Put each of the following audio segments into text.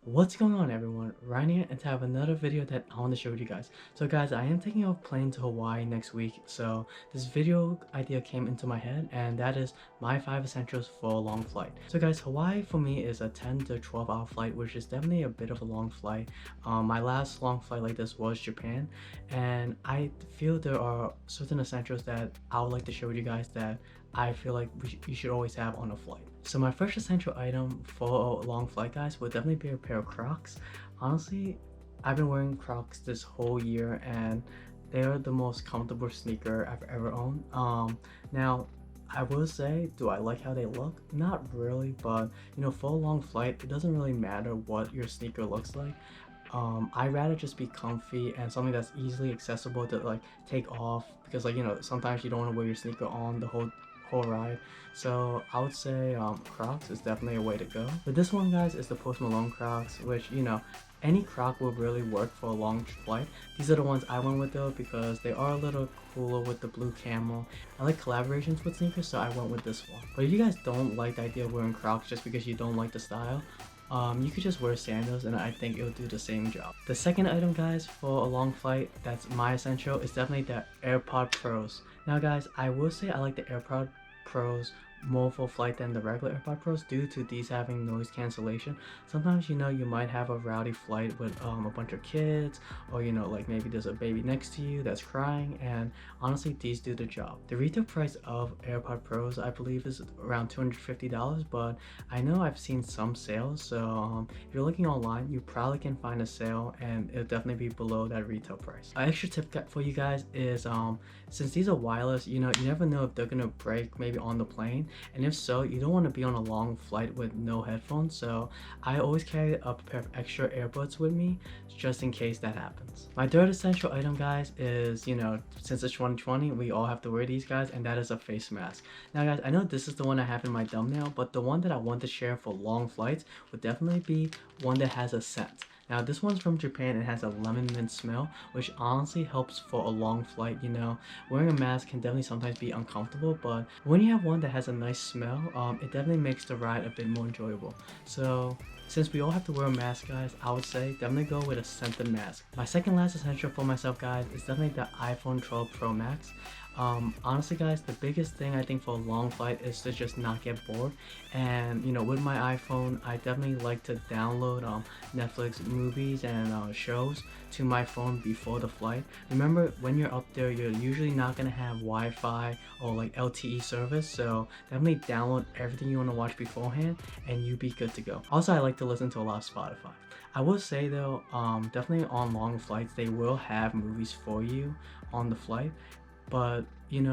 What's going on, everyone? Ryan here, and to have another video that I want to share with you guys. So guys, I am taking a plane to Hawaii next week, so this video idea came into my head, and that is my 5 essentials for a long flight. So guys, Hawaii for me is a 10 to 12 hour flight, which is definitely a bit of a long flight. My last long flight like this was Japan, and I feel there are certain essentials that I would like to share with you guys that I feel like you should always have on a flight. So my first essential item for a long flight, guys, would definitely be a pair of Crocs. Honestly, I've been wearing Crocs this whole year, and they are the most comfortable sneaker I've ever owned. Now, I will say, do I like how they look? Not really, but for a long flight, it doesn't really matter what your sneaker looks like. I'd rather just be comfy and something that's easily accessible to like take off, because sometimes you don't want to wear your sneaker on the whole ride. So I would say Crocs is definitely a way to go. But this one, guys, is the Post Malone Crocs, which any Croc will really work for a long flight. These are the ones I went with though, because they are a little cooler with the blue camel. I like collaborations with sneakers, so I went with this one. But if you guys don't like the idea of wearing Crocs just because you don't like the style, you could just wear sandals and I think it'll do the same job. The second item, guys, for a long flight that's my essential is definitely the AirPod Pros. Now guys, I will say I like the AirPod Pros more for flight than the regular AirPod Pros due to these having noise cancellation. Sometimes you might have a rowdy flight with a bunch of kids, or like maybe there's a baby next to you that's crying, and honestly these do the job. The retail price of AirPod Pros I believe is around $250, but I know I've seen some sales, so if you're looking online you probably can find a sale and it'll definitely be below that retail price. An extra tip for you guys is since these are wireless, you never know if they're gonna break maybe on the plane, and if so, you don't want to be on a long flight with no headphones. So I always carry a pair of extra earbuds with me just in case that happens. My third essential item, guys, is since it's 2020 we all have to wear these, guys, and that is a face mask. Now guys, I know this is the one I have in my thumbnail, but the one that I want to share for long flights would definitely be one that has a scent. Now this one's from Japan. It has a lemon mint smell, which honestly helps for a long flight. Wearing a mask can definitely sometimes be uncomfortable, but when you have one that has a nice smell, it definitely makes the ride a bit more enjoyable. So since we all have to wear a mask, guys, I would say definitely go with a scented mask. My second last essential for myself, guys, is definitely the iPhone 12 Pro Max. Honestly, guys, the biggest thing I think for a long flight is to just not get bored. And with my iPhone, I definitely like to download Netflix movies and shows to my phone before the flight. Remember, when you're up there, you're usually not gonna have Wi-Fi or like LTE service, so definitely download everything you want to watch beforehand and you be good to go. Also, I like to listen to a lot of Spotify. I will say though, definitely on long flights they will have movies for you on the flight, but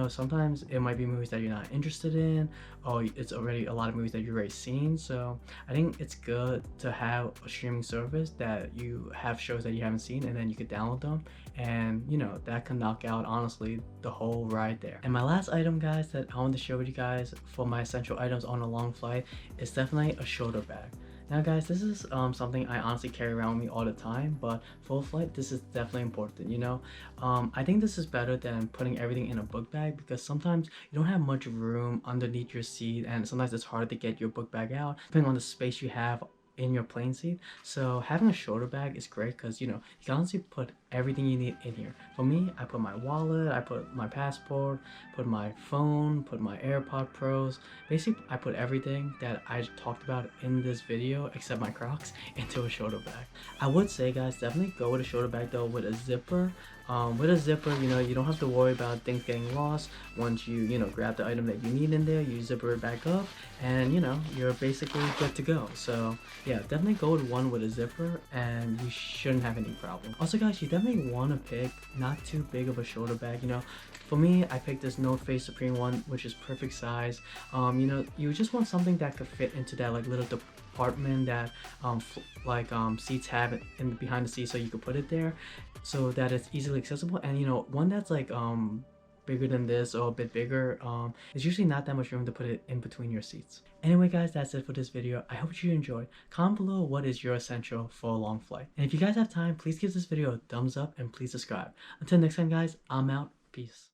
sometimes it might be movies that you're not interested in, or it's already a lot of movies that you've already seen. So I think it's good to have a streaming service that you have shows that you haven't seen, and then you could download them, and that can knock out honestly the whole ride there. And my last item, guys, that I want to share with you guys for my essential items on a long flight is definitely a shoulder bag. Now guys, this is something I honestly carry around with me all the time, but for a flight this is definitely important. I think this is better than putting everything in a book bag, because sometimes you don't have much room underneath your seat, and sometimes it's hard to get your book bag out depending on the space you have in your plane seat. So having a shoulder bag is great, because you can honestly put everything you need in here. For me, I put my wallet, I put my passport, put my phone, put my AirPod Pros. Basically I put everything that I talked about in this video except my Crocs into a shoulder bag. I would say, guys, definitely go with a shoulder bag though with a zipper. With a zipper, you don't have to worry about things getting lost. Once you grab the item that you need in there, you zipper it back up, and you're basically good to go. So yeah, definitely go with one with a zipper and you shouldn't have any problem. Also, guys, you definitely want to pick not too big of a shoulder bag. For me, I picked this North Face Supreme one, which is perfect size. You just want something that could fit into that like little compartment that seats have in behind the seat, so you could put it there so that it's easily accessible. And one that's like bigger than this or a bit bigger, there's usually not that much room to put it in between your seats. Anyway, guys, that's it for this video. I hope you enjoyed. Comment below what is your essential for a long flight, and if you guys have time, please give this video a thumbs up and please subscribe. Until next time, guys, I'm out. Peace.